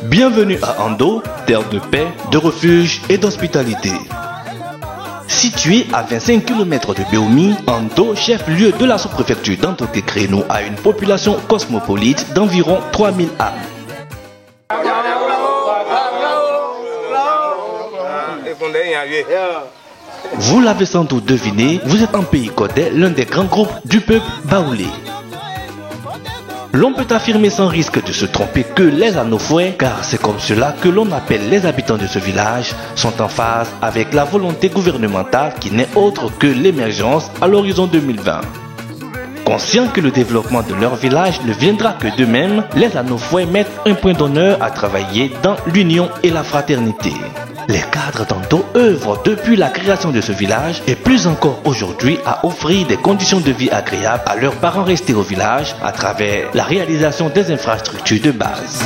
Bienvenue à Ando, terre de paix, de refuge et d'hospitalité. Situé à 25 km de Béoumi, Ando, chef-lieu de la sous-préfecture d'Antoké-Crénou, a une population cosmopolite d'environ 3000 âmes. Vous l'avez sans doute deviné, vous êtes en pays Kodé, l'un des grands groupes du peuple baoulé. L'on peut affirmer sans risque de se tromper que les Anofoués, car c'est comme cela que l'on appelle les habitants de ce village, sont en phase avec la volonté gouvernementale qui n'est autre que l'émergence à l'horizon 2020. Conscients que le développement de leur village ne viendra que d'eux-mêmes, les Anofoués mettent un point d'honneur à travailler dans l'union et la fraternité. Les cadres d'Ando œuvrent depuis la création de ce village et plus encore aujourd'hui à offrir des conditions de vie agréables à leurs parents restés au village à travers la réalisation des infrastructures de base.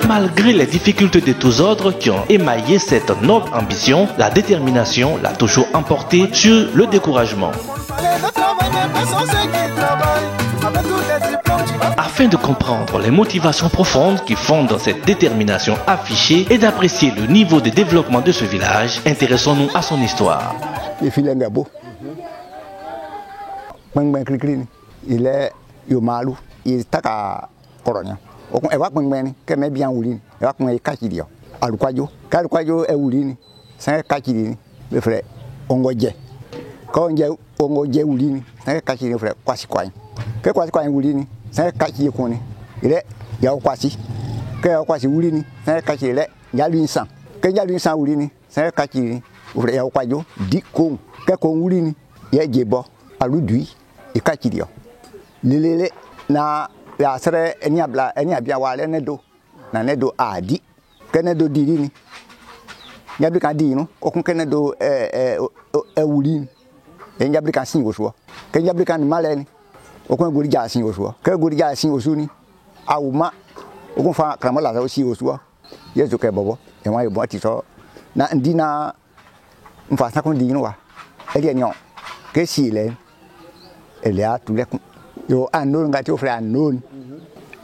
Malgré les difficultés de tous ordres qui ont émaillé cette noble ambition, la détermination l'a toujours emporté sur le découragement. Afin de comprendre les motivations profondes qui fondent cette détermination affichée et d'apprécier le niveau de développement de ce village, intéressons-nous à son histoire. Il est Yomalu, il est Taka Coronia. Ewa Pengmeni, que me bien Oulin, Ewa Pengmeni Kachidio, Alquajo et Oulin, Saint Kachini, le frère Ongoje. Quand Ongoje Oulin, Saint Kachini, frère Quasiquai. Que Quasiquai Oulin, Saint Kachikoni, il est Yaquasi, que Yaquasi Oulin, Saint Kachile, Yalin San, que Yalin San Oulin, Saint Kachini, frère Yaquajo, Dicon, que Oulin, Yajebo, Aludui, et Kachidio. Lele na la sere eniabla eniabia wale nedo na nedo adi kenedo dirini nyabi kan di no okun kenedo ewulin nyabi kan sin oso ke nyabi kan maleni okun gori ja sin oso ke gori ja sin oso ni awuma okun fa kramala so si oso yeso ke bobo e wa yobo ti so na ndina mfa sakon di no wa eli enyo ke si le ele a tu le yo anon ngati o frère anon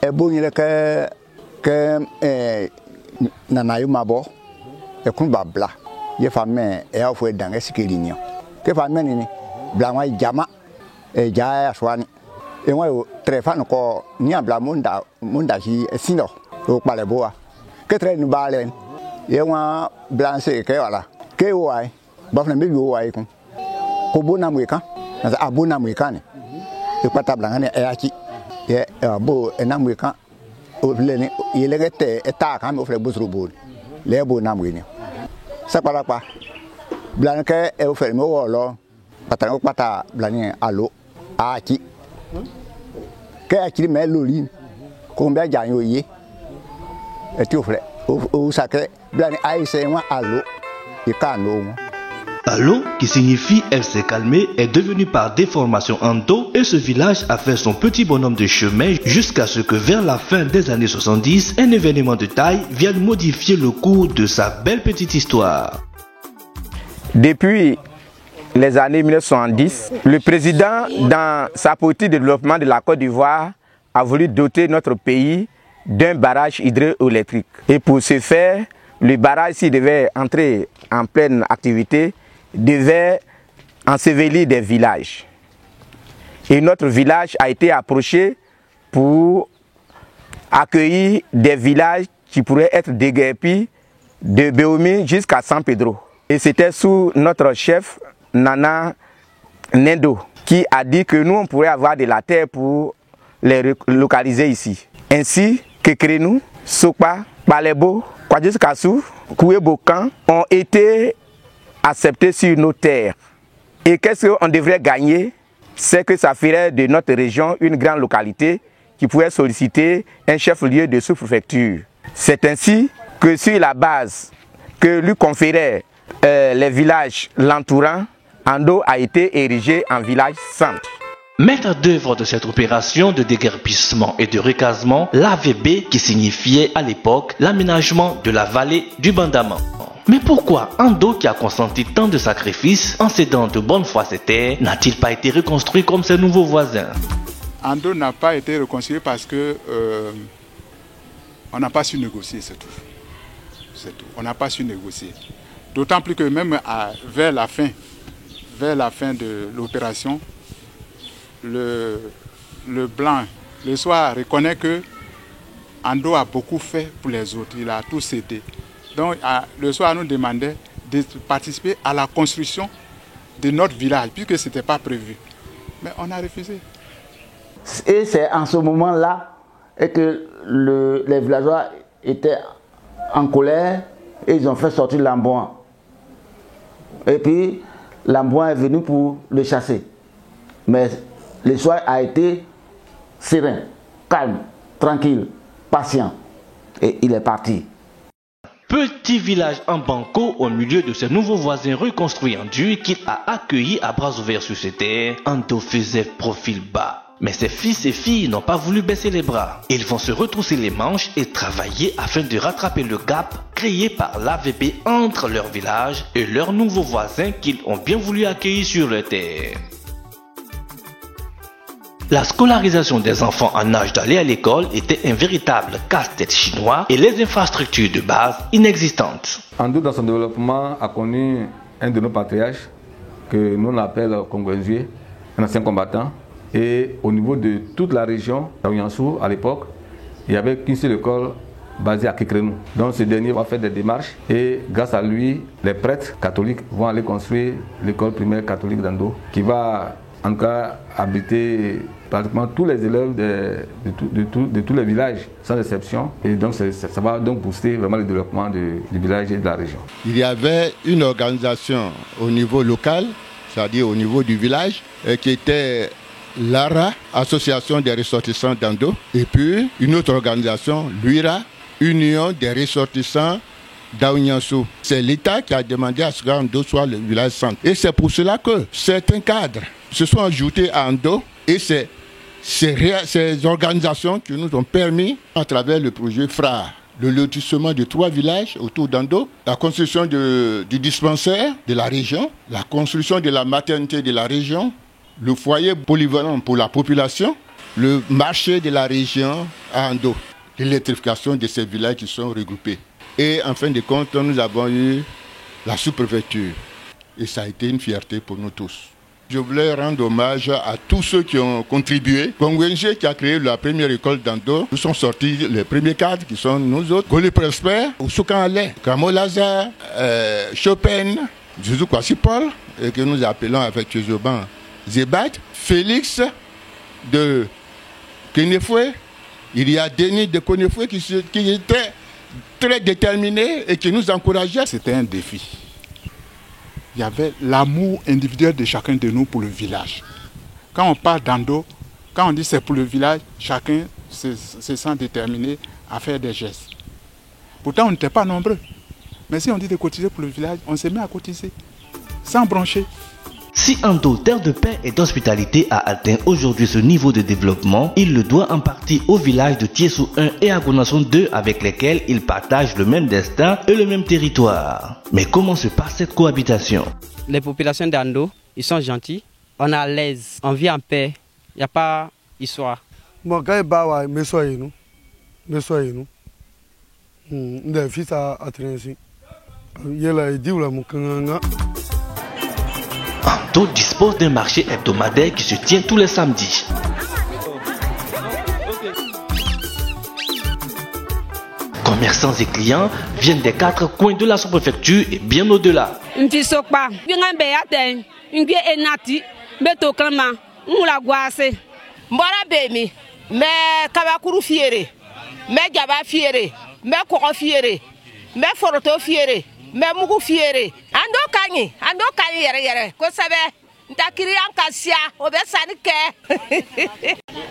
e bonile que nana yo mabo e kun babla ye femme e a fo dan eskilinio ke femme ni bla wa jama e ja aswani e wa yo trefan ko ni abla munda ji sino o pale boa ke tre ni balen ye wa blanche ke wala ke wai ba fna me yo wai kun ko bona mweka na abona mweka ni e pata blangane e aki ye bo enamweka o leni yelegete eta kan o fle busrubu le bo namwini sapala pa blanke e o fle mo wolo pata blani alo aki ke aki me lolin ko mbe jan yo ye e ti o fle o sacré blani aise wa alo e kanu. Alo, qui signifie elle s'est calmée, est devenu par déformation Ando et ce village a fait son petit bonhomme de chemin jusqu'à ce que vers la fin des années 70, un événement de taille vienne modifier le cours de sa belle petite histoire. Depuis les années 1970, le président, dans sa politique de développement de la Côte d'Ivoire, a voulu doter notre pays d'un barrage hydroélectrique. Et pour ce faire, le barrage, s'il devait entrer en pleine activité, devait ensevelir des villages. Et notre village a été approché pour accueillir des villages qui pourraient être déguerpis de Béoumi jusqu'à San Pedro. Et c'était sous notre chef Nana Nendo qui a dit que nous on pourrait avoir de la terre pour les localiser ici. Ainsi que Crénou, Sokpa, Balebo, Kwadjiskassou, Koué-Bokan ont été acceptés sur nos terres. Et qu'est-ce qu'on devrait gagner? C'est que ça ferait de notre région une grande localité qui pourrait solliciter un chef-lieu de sous-préfecture. C'est ainsi que sur la base que lui conférait les villages l'entourant, Ando a été érigé en village centre. Maître d'œuvre de cette opération de déguerpissement et de recasement, l'AVB qui signifiait à l'époque l'aménagement de la vallée du Bandama. Mais pourquoi Ando, qui a consenti tant de sacrifices en cédant de bonne foi ses terres, n'a-t-il pas été reconstruit comme ses nouveaux voisins? Ando n'a pas été reconstruit parce que on n'a pas su négocier, c'est tout. C'est tout. On n'a pas su négocier. D'autant plus que même vers la fin de l'opération, le blanc, le soir, reconnaît que Ando a beaucoup fait pour les autres. Il a tout cédé. Donc le soir, nous demandait de participer à la construction de notre village, puisque ce n'était pas prévu. Mais on a refusé. Et c'est en ce moment-là que les villageois étaient en colère et ils ont fait sortir Lambouin. Et puis, Lambouin est venu pour le chasser. Mais le soir a été serein, calme, tranquille, patient. Et il est parti. Petit village en banco au milieu de ses nouveaux voisins reconstruits en dur qu'il a accueillis à bras ouverts sur ses terres, Ando faisait profil bas. Mais ses fils et filles n'ont pas voulu baisser les bras. Ils vont se retrousser les manches et travailler afin de rattraper le gap créé par l'AVB entre leur village et leurs nouveaux voisins qu'ils ont bien voulu accueillir sur leur terre. La scolarisation des enfants en âge d'aller à l'école était un véritable casse-tête chinois et les infrastructures de base inexistantes. Ando, dans son développement, a connu un de nos patriarches que nous on appelle Kongwenjue, un ancien combattant. Et au niveau de toute la région d'Aoyansou, à l'époque, il n'y avait qu'une seule école basée à Kekrenou. Donc ce dernier va faire des démarches et grâce à lui, les prêtres catholiques vont aller construire l'école primaire catholique d'Ando, qui va en tout cas abriter pratiquement tous les élèves de tous les villages, sans exception. Et donc ça va donc booster vraiment le développement du village et de la région. Il y avait une organisation au niveau local, c'est-à-dire au niveau du village, qui était l'ARA, Association des ressortissants d'Ando, et puis une autre organisation, l'UIRA, Union des ressortissants d'Aoyansou. C'est l'État qui a demandé à ce qu'Ando soit le village centre. Et c'est pour cela que certains cadres se sont ajoutés à Ando, et c'est ces organisations qui nous ont permis, à travers le projet FRA, le lotissement de 3 villages autour d'Ando, la construction du dispensaire de la région, la construction de la maternité de la région, le foyer polyvalent pour la population, le marché de la région à Ando, l'électrification de ces villages qui sont regroupés. Et en fin de compte, nous avons eu la sous-préfecture. Et ça a été une fierté pour nous tous. Je voulais rendre hommage à tous ceux qui ont contribué. Kongwenjue qui a créé la première école d'Ando. Nous sont sortis les premiers cadres qui sont nous autres. Goli Prosper, Oussoukan Ale, Kamo Lazare, Chopin, Jouzou Kwasi Paul, et que nous appelons avec Tchozoban Zebat, Félix de Kenefoué. Il y a Denis de Kenefoué qui était très déterminé et qui nous encourageait. C'était un défi. Il y avait l'amour individuel de chacun de nous pour le village. Quand on parle d'Ando, quand on dit c'est pour le village, chacun se sent déterminé à faire des gestes. Pourtant, on n'était pas nombreux. Mais si on dit de cotiser pour le village, on se met à cotiser, sans broncher. Si Ando, terre de paix et d'hospitalité, a atteint aujourd'hui ce niveau de développement, il le doit en partie au village de Tiessou 1 et à Gonasson 2 avec lesquels il partage le même destin et le même territoire. Mais comment se passe cette cohabitation? Les populations d'Ando, ils sont gentils, on est à l'aise, on vit en paix, il n'y a pas d'histoire. Bon, quand il y a fils à traîner, il y a des Ando dispose d'un marché hebdomadaire qui se tient tous les samedis. Commerçants et clients viennent des 4 coins de la sous-préfecture et bien au-delà. Mais mugu fiere ando kanyi yere ko sabe ntakiri ankasia obesani ke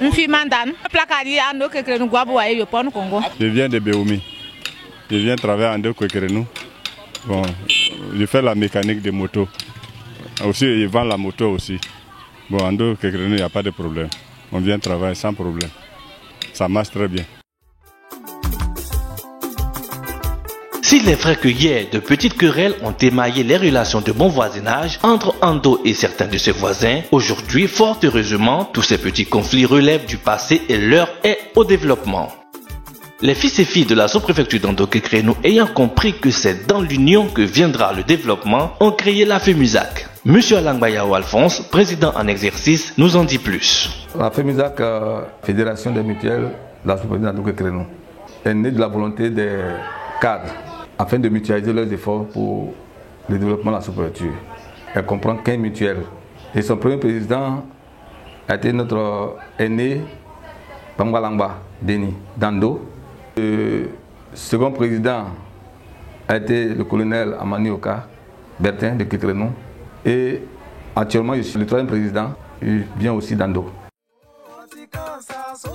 mfi mandan plakadi ando kekrenu gwabu wa yo pon Congo. Je viens de Béoumi. Je viens travailler ando kekrenu. Bon, je fais la mécanique des motos. Aussi je vends la moto aussi. Bon, en dehors que il n'y a pas de problème. On vient travailler sans problème. Ça marche très bien. S'il est vrai que hier, de petites querelles ont émaillé les relations de bon voisinage entre Ando et certains de ses voisins, aujourd'hui, fort heureusement, tous ces petits conflits relèvent du passé et l'heure est au développement. Les fils et filles de la sous-préfecture d'Ando-Kékrénou, ayant compris que c'est dans l'union que viendra le développement, ont créé la FEMUSAC. Monsieur Alangbayao Alphonse, président en exercice, nous en dit plus. La FEMUSAC, Fédération des mutuelles de la sous-préfecture d'Ando-Kékrénou, est née de la volonté des cadres afin de mutualiser leurs efforts pour le développement de la sous-préfecture. Elle comprend 15 mutuelles. Et son premier président a été notre aîné, Pamgalangba Deni, d'Ando. Le second président a été le colonel Amanioka Bertin de Kékrénou. Et actuellement, je suis le troisième président, il vient aussi d'Ando.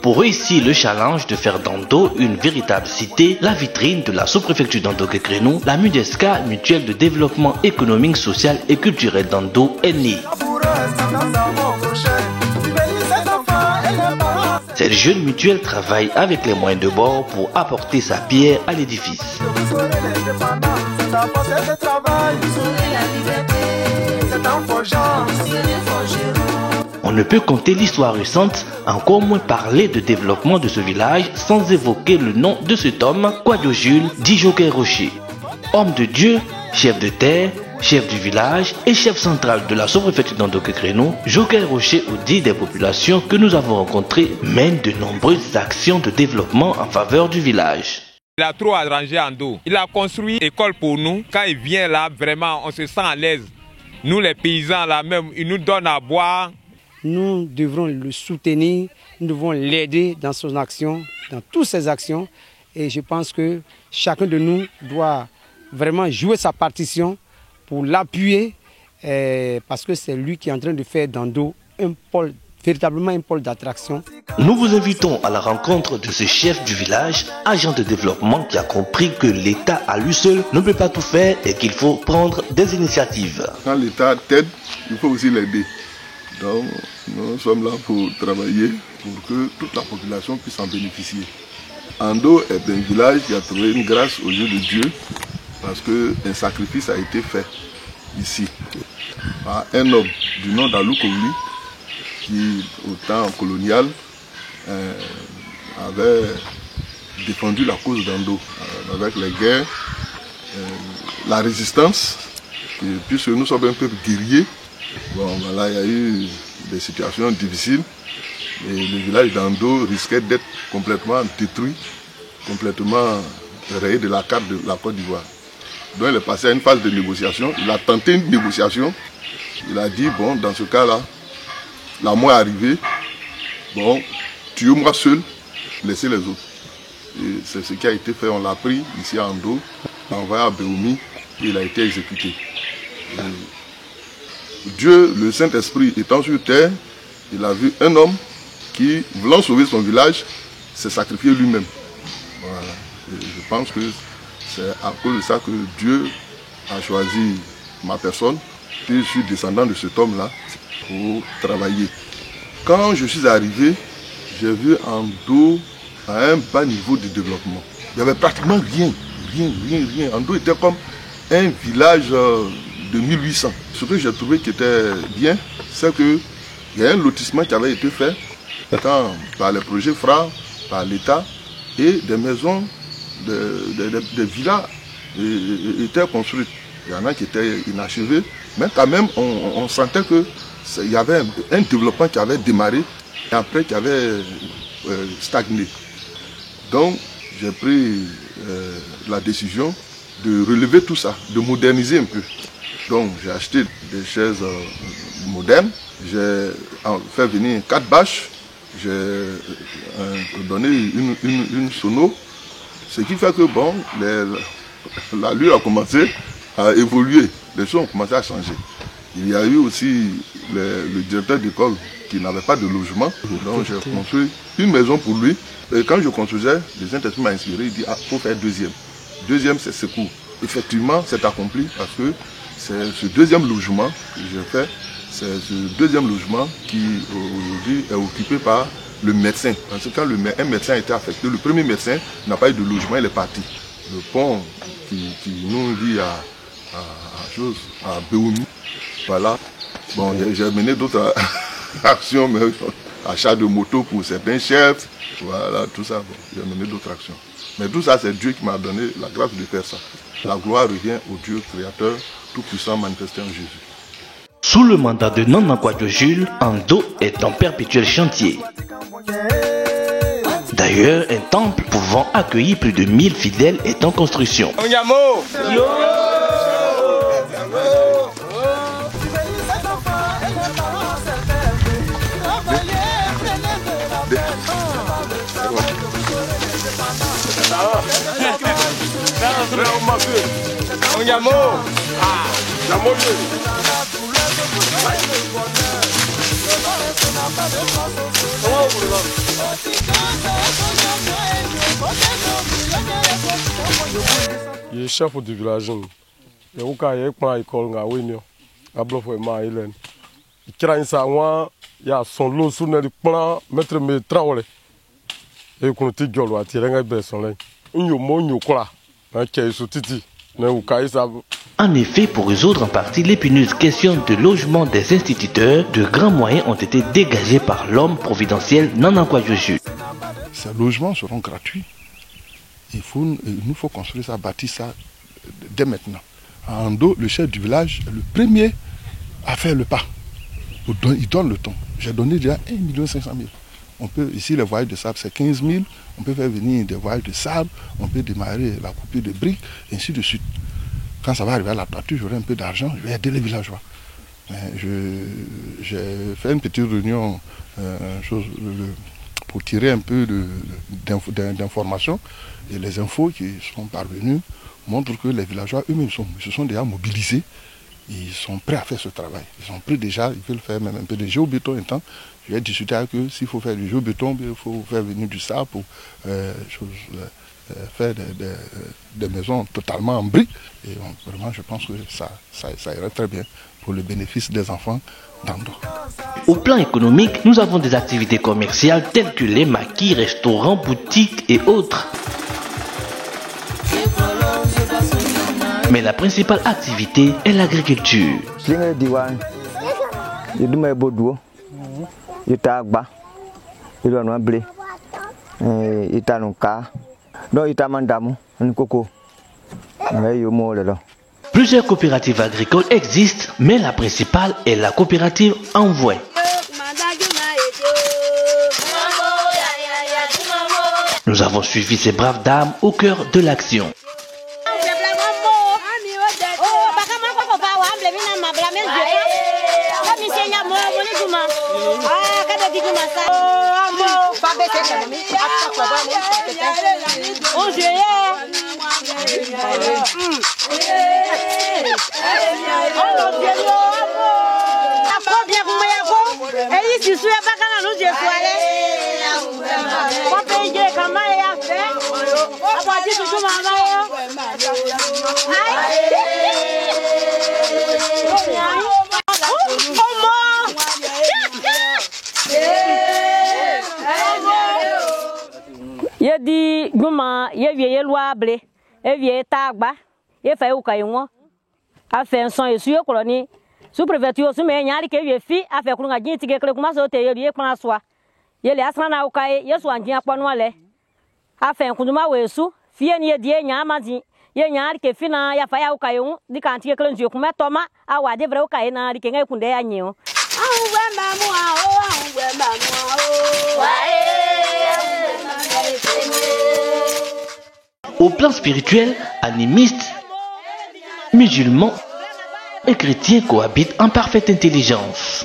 Pour réussir le challenge de faire d'Ando une véritable cité, la vitrine de la sous-préfecture d'Ando-Kékrénou, la MUDESCA, Mutuelle de développement économique, social et culturel d'Ando, est née. Cette jeune mutuelle travaille avec les moyens de bord pour apporter sa pierre à l'édifice. On ne peut compter l'histoire récente, encore moins parler de développement de ce village sans évoquer le nom de cet homme, Kouadio Jules, dit Joker Rocher. Homme de Dieu, chef de terre, chef du village et chef central de la sous-préfecture d'Ando-Kékrénou, Joker Rocher, au dit des populations que nous avons rencontrées, mène de nombreuses actions de développement en faveur du village. Il a trop arrangé Ando. Il a construit une école pour nous. Quand il vient là, vraiment, on se sent à l'aise. Nous, les paysans, là même, il nous donne à boire. Nous devrons le soutenir, nous devons l'aider dans son action, dans toutes ses actions. Et je pense que chacun de nous doit vraiment jouer sa partition pour l'appuyer, parce que c'est lui qui est en train de faire d'Ando un pôle, véritablement un pôle d'attraction. Nous vous invitons à la rencontre de ce chef du village, agent de développement qui a compris que l'État à lui seul ne peut pas tout faire et qu'il faut prendre des initiatives. Quand l'État t'aide, il faut aussi l'aider. Donc nous sommes là pour travailler pour que toute la population puisse en bénéficier. Ando est un village qui a trouvé une grâce aux yeux de Dieu parce qu'un sacrifice a été fait ici par un homme du nom d'Alou Kouli qui, au temps colonial, avait défendu la cause d'Ando avec les guerres, la résistance, et puisque nous sommes un peuple guerrier. Bon, voilà, il y a eu des situations difficiles et le village d'Ando risquait d'être complètement détruit, complètement rayé de la carte de la Côte d'Ivoire. Donc il est passé à une phase de négociation, il a tenté une négociation, il a dit, bon, dans ce cas-là, la mort est arrivée, bon, tuez-moi seul, laissez les autres. Et c'est ce qui a été fait, on l'a pris ici à Ando, l'a envoyé à Béoumi et il a été exécuté. Dieu, le Saint-Esprit étant sur terre, il a vu un homme qui, voulant sauver son village, s'est sacrifié lui-même. Voilà. Et je pense que c'est à cause de ça que Dieu a choisi ma personne, et je suis descendant de cet homme-là, pour travailler. Quand je suis arrivé, j'ai vu Ando à un bas niveau de développement. Il n'y avait pratiquement rien. Ando était comme un village de 1800. Ce que j'ai trouvé qui était bien, c'est qu'il y a un lotissement qui avait été fait par les projets FRA, par l'État, et des maisons, des villas étaient construites. Il y en a qui étaient inachevées, mais quand même on sentait qu'il y avait un développement qui avait démarré et après qui avait stagné. Donc j'ai pris la décision de relever tout ça, de moderniser un peu. Donc j'ai acheté des chaises modernes, j'ai fait venir 4 bâches, j'ai donné une sono, ce qui fait que bon, l'allure a commencé à évoluer, les choses ont commencé à changer. Il y a eu aussi le directeur d'école qui n'avait pas de logement, donc j'ai construit une maison pour lui. Et quand je construisais, le Saint-Esprit m'a inspiré, il dit ah, faut faire deuxième. Deuxième, c'est secours. Effectivement, c'est accompli parce que c'est ce deuxième logement que j'ai fait, C'est ce deuxième logement qui aujourd'hui est occupé par le médecin. Parce que quand un médecin a été affecté, le premier médecin n'a pas eu de logement, il est parti. Le pont qui nous lie à Béoumi, voilà. Bon, j'ai mené d'autres actions, mais achat de motos pour certains chefs, voilà, tout ça. Bon, j'ai mené d'autres actions. Mais tout ça, c'est Dieu qui m'a donné la grâce de faire ça. La gloire revient au Dieu créateur, tout-puissant, manifesté en Jésus. Sous le mandat de Nana Kwadjo Jules, Ando est en perpétuel chantier. D'ailleurs, un temple pouvant accueillir plus de 1000 fidèles est en construction. Il est chef du village. Il y a une école à Wénio, à Blofouema Island. Il y a son lot sur le plan, mettre mes travaux. Et qu'on te dit, on tirer un besson. Il y a un monde qui est sous Titi. En effet, pour résoudre en partie l'épineuse question de logement des instituteurs, de grands moyens ont été dégagés par l'homme providentiel Nana Kwadjo Jules. Ces logements seront gratuits. Il nous faut construire ça, bâtir ça dès maintenant. À Ando, le chef du village est le premier à faire le pas. Il donne le ton. J'ai donné déjà 1 500 000. On peut, ici, les voyages de sable, c'est 15 000. On peut faire venir des voyages de sable. On peut démarrer la coupure de briques, et ainsi de suite. Quand ça va arriver à la toiture, j'aurai un peu d'argent, je vais aider les villageois. J'ai fait une petite réunion pour tirer un peu d'informations. Et les infos qui sont parvenues montrent que les villageois eux-mêmes se sont déjà mobilisés. Ils sont prêts à faire ce travail. Ils sont prêts déjà, ils veulent faire même un peu de géobéton. Je vais discuter avec eux, s'il faut faire du géobéton, il faut faire venir du sable pour faire des maisons totalement en briques. Et vraiment, je pense que ça irait très bien pour le bénéfice des enfants d'Ando. Au plan économique, nous avons des activités commerciales telles que les maquis, restaurants, boutiques et autres. Mais la principale activité est l'agriculture. Plusieurs coopératives agricoles existent, mais la principale est la coopérative Envoi. Nous avons suivi ces braves dames au cœur de l'action. Ye di guma ye vie ye loable e vie tagba ye fa uka yinwo afen son yesu ye koloni sous préfecture su me nyaari ke vie fi afen kulunga jinti ke kle kuma so te ye kwana soa ye le asra na uka ye so anjin aponu ale afen kunuma wesu fie ni ye die nya amadi ye nyaari ke fi na ya fa ya uka yinwo di kan ti ke kle nju kuma toma awa de vre uka ye na ri ke ngai kunde ya nyi o Au plan spirituel, animistes, musulmans et chrétiens cohabitent en parfaite intelligence.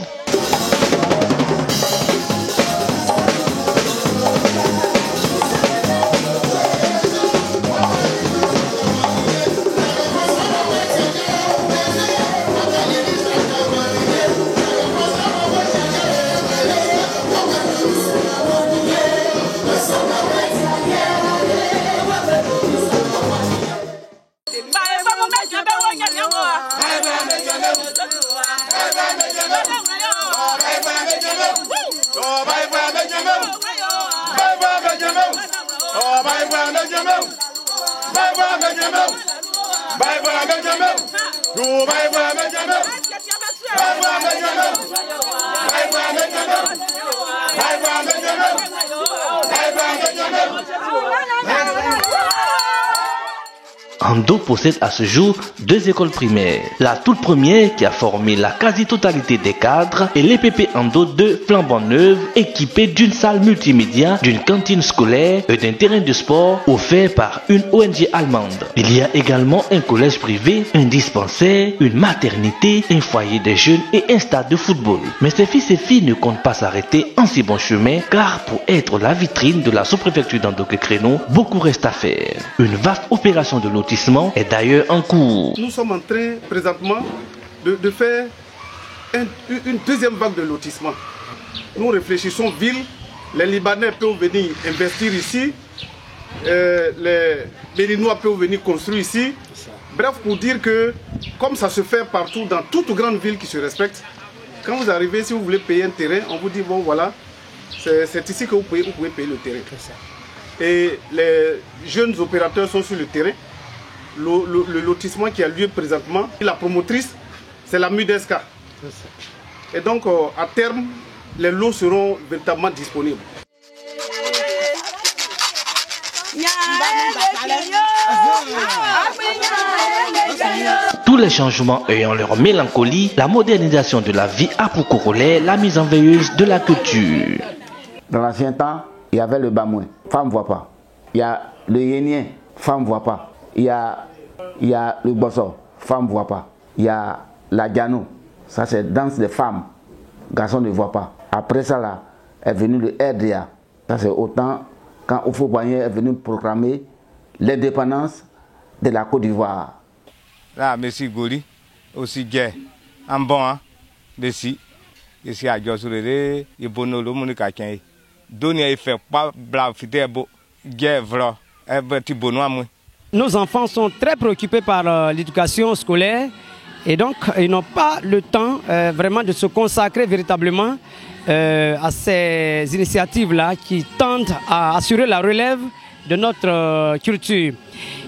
Hey, Ando possède à ce jour 2 écoles primaires. La toute première qui a formé la quasi-totalité des cadres est l'EPP Ando de Flambant-Neuve, équipée d'une salle multimédia, d'une cantine scolaire et d'un terrain de sport offert par une ONG allemande. Il y a également un collège privé, un dispensaire, une maternité, un foyer des jeunes et un stade de football. Mais ces fils et filles ne comptent pas s'arrêter en si bon chemin, car pour être la vitrine de la sous-préfecture d'Ando-Kékréno, beaucoup reste à faire. Une vaste opération de lotissement est d'ailleurs en cours. Nous sommes en train présentement de faire une deuxième vague de lotissement. Nous réfléchissons ville, les Libanais peuvent venir investir ici, les Béninois peuvent venir construire ici. Bref, pour dire que comme ça se fait partout dans toute grande ville qui se respecte, quand vous arrivez, si vous voulez payer un terrain, on vous dit bon voilà, c'est ici que vous pouvez payer le terrain. Et les jeunes opérateurs sont sur le terrain. Le lotissement qui a lieu présentement, la promotrice, c'est la MUDESCA. Et donc, à terme, les lots seront véritablement disponibles. Tous les changements ayant leur mélancolie, la modernisation de la vie a pour corollaire la mise en veilleuse de la culture. Dans l'ancien temps, il y avait le bamoué, femme ne voit pas. Il y a le yénien, femme ne voit pas. Il y a le bosso, femme ne voit pas. Il y a la diano, ça c'est danse des femmes, garçons ne voient pas. Après ça là, est venu le RDA, ça c'est autant quand Houphouët-Boigny est venu proclamer l'indépendance de la Côte d'Ivoire. Là, M. Goli, aussi gay, en bon, hein, ici à Djosuré, il y a bon le monde qui a donné, il fait pas blanc, fidèle, gay, vrai, un petit bonhomme, moi. Nos enfants sont très préoccupés par l'éducation scolaire et donc ils n'ont pas le temps vraiment de se consacrer véritablement à ces initiatives-là qui tendent à assurer la relève de notre culture.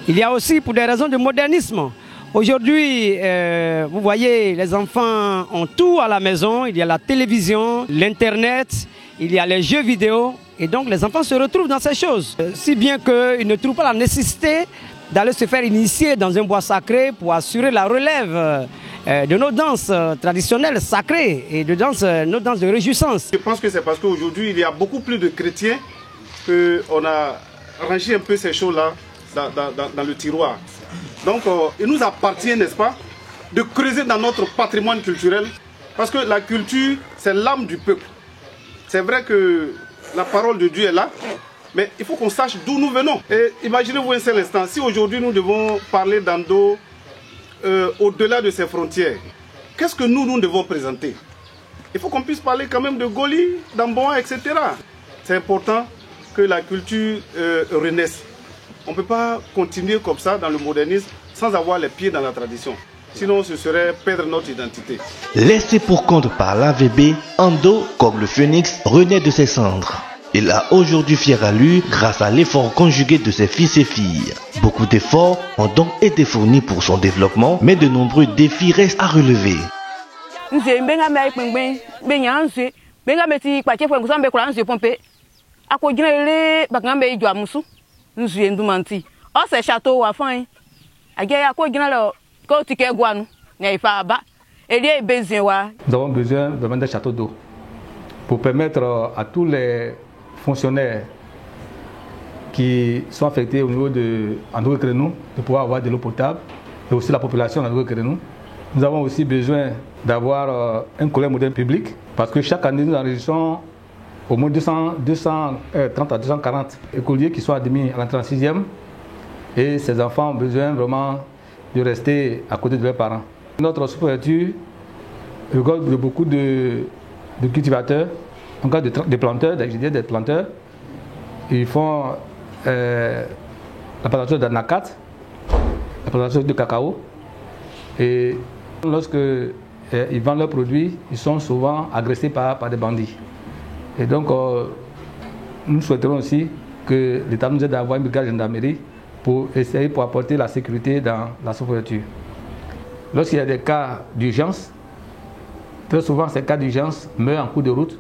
Il y a aussi pour des raisons de modernisme. Aujourd'hui, vous voyez, les enfants ont tout à la maison. Il y a la télévision, l'internet, il y a les jeux vidéo. Et donc les enfants se retrouvent dans ces choses. Si bien qu'ils ne trouvent pas la nécessité d'aller se faire initier dans un bois sacré pour assurer la relève de nos danses traditionnelles sacrées et de nos danses de réjouissance. Je pense que c'est parce qu'aujourd'hui il y a beaucoup plus de chrétiens qu'on a rangé un peu ces choses-là dans le tiroir. Donc il nous appartient, n'est-ce pas, de creuser dans notre patrimoine culturel parce que la culture c'est l'âme du peuple. C'est vrai que la parole de Dieu est là, mais il faut qu'on sache d'où nous venons. Et imaginez-vous un seul instant, si aujourd'hui nous devons parler d'Ando au-delà de ses frontières, qu'est-ce que nous devons présenter? Il faut qu'on puisse parler quand même de Goli, d'Amboa, etc. C'est important que la culture renaisse. On ne peut pas continuer comme ça dans le modernisme sans avoir les pieds dans la tradition. Sinon, ce serait perdre notre identité. Laissé pour compte par l'AVB, Ando, comme le phénix, renaît de ses cendres. Il a aujourd'hui fier à lui grâce à l'effort conjugué de ses fils et filles. Beaucoup d'efforts ont donc été fournis pour son développement, mais de nombreux défis restent à relever. Nous avons besoin vraiment d'un château d'eau pour permettre à tous les fonctionnaires qui sont affectés au niveau de Ando-Kékréno de pouvoir avoir de l'eau potable et aussi la population d'Ando-Kékréno. Nous avons aussi besoin d'avoir un collège moderne public parce que chaque année nous enregistrons au moins 230 à 240 écoliers qui sont admis à l'entrée en 6e et ces enfants ont besoin vraiment de rester à côté de leurs parents. Notre sous-préfecture regorge de beaucoup de cultivateurs, en cas de planteurs, des planteurs. Ils font la plantation d'anacat, la plantation de cacao. Et lorsque ils vendent leurs produits, ils sont souvent agressés par des bandits. Et donc, nous souhaiterons aussi que l'État nous aide à avoir une brigade de gendarmerie pour apporter la sécurité dans la sous-préfecture. Lorsqu'il y a des cas d'urgence, très souvent ces cas d'urgence meurent en cours de route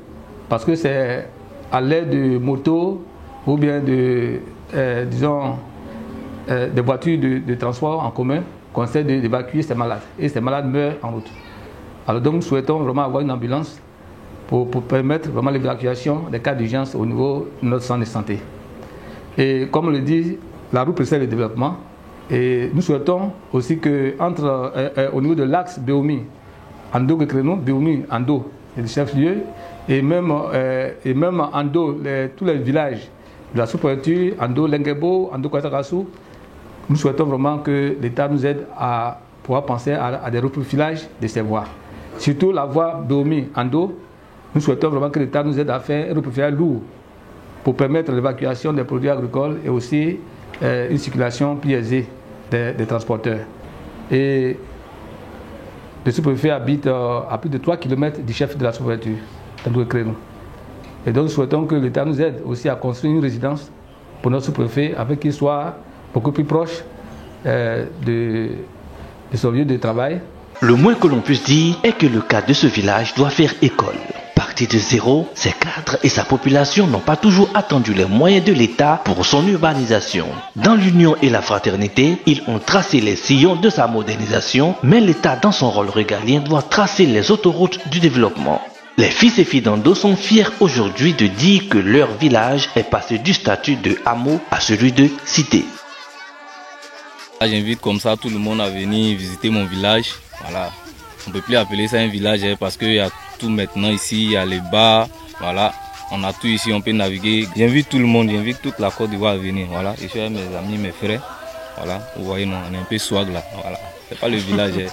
parce que c'est à l'aide de motos ou bien de, des voitures de transport en commun qu'on essaie d'évacuer ces malades. Et ces malades meurent en route. Alors donc nous souhaitons vraiment avoir une ambulance pour permettre vraiment l'évacuation des cas d'urgence au niveau de notre centre de santé. Et comme on le dit, la route précède le développement. Et nous souhaitons aussi que au niveau de l'axe Béomi, Ando-Gekrenou, Béomi, Ando, c'est le chef-lieu, et même Ando, tous les villages de la sous-préfecture, Ando, Lengebo, Ando, Kwatakassou, nous souhaitons vraiment que l'État nous aide à pouvoir penser à des reprofilages de ces voies. Surtout la voie Béomi, Ando, nous souhaitons vraiment que l'État nous aide à faire un reprofilage lourd pour permettre l'évacuation des produits agricoles et aussi une circulation plus aisée des transporteurs. Et le sous-préfet habite à plus de 3 km du chef de la sous-préfecture, Ando-Gekrenou. Et donc nous souhaitons que l'État nous aide aussi à construire une résidence pour notre sous-préfet afin qu'il soit beaucoup plus proche de son lieu de travail. Le moins que l'on puisse dire est que le cadre de ce village doit faire école. Parti de zéro, ses cadres et sa population n'ont pas toujours attendu les moyens de l'État pour son urbanisation. Dans l'union et la fraternité, ils ont tracé les sillons de sa modernisation, mais l'État dans son rôle régalien doit tracer les autoroutes du développement. Les fils et filles d'Ando sont fiers aujourd'hui de dire que leur village est passé du statut de hameau à celui de cité. J'invite comme ça tout le monde à venir visiter mon village. Voilà. On ne peut plus appeler ça un village parce qu'il y a tout maintenant ici, il y a les bars, voilà. On a tout ici, on peut naviguer. J'invite tout le monde, j'invite toute la Côte d'Ivoire à venir. Voilà. Et je suis avec mes amis, mes frères. Voilà. Vous voyez, non, on est un peu swag là. Voilà. C'est pas le village. Yeah.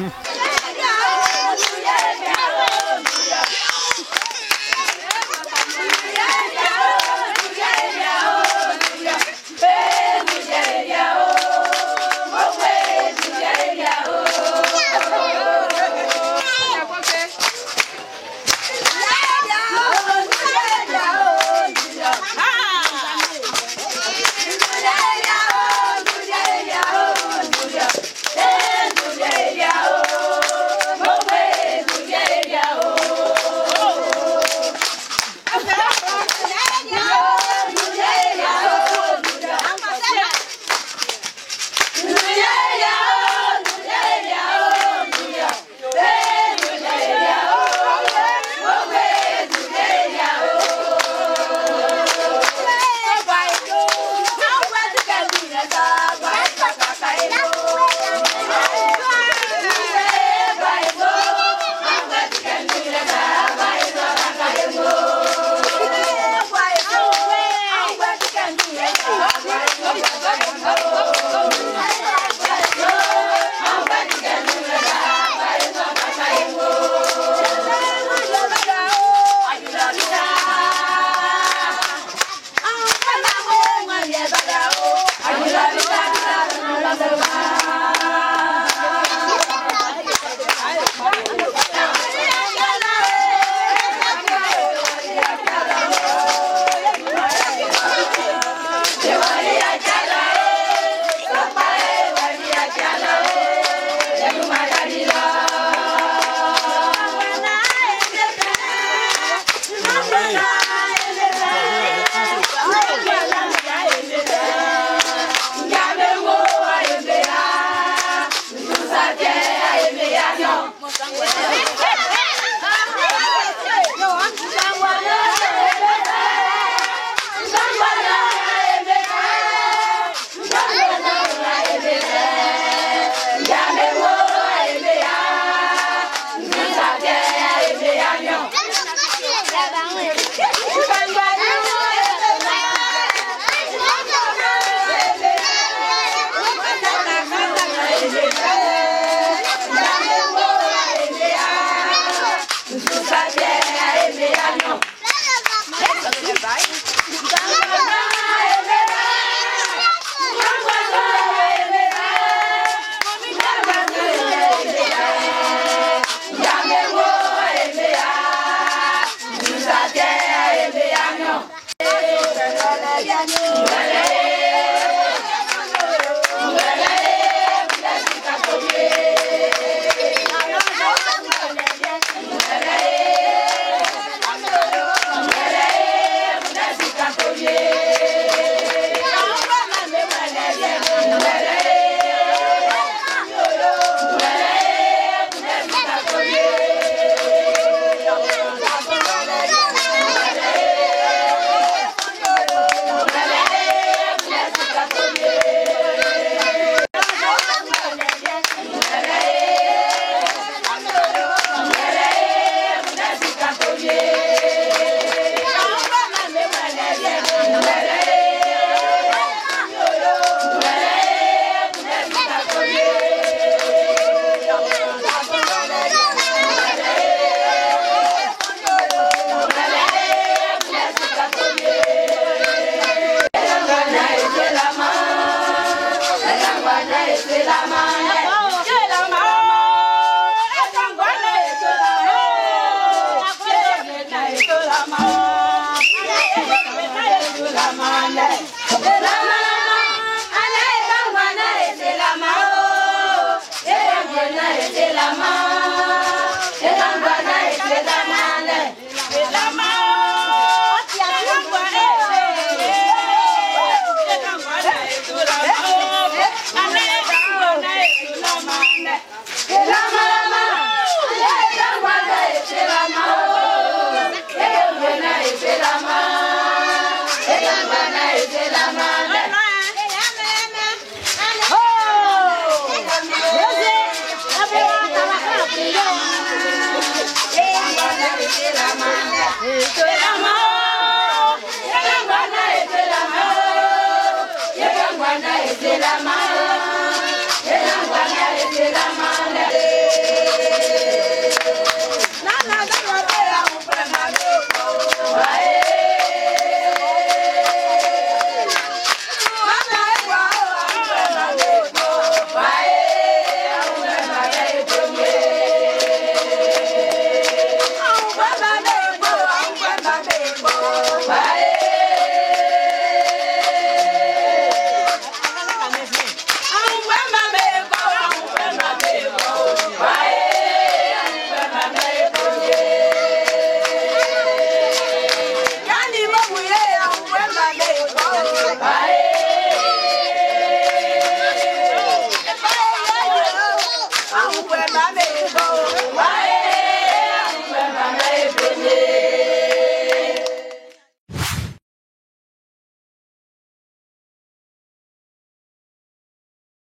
la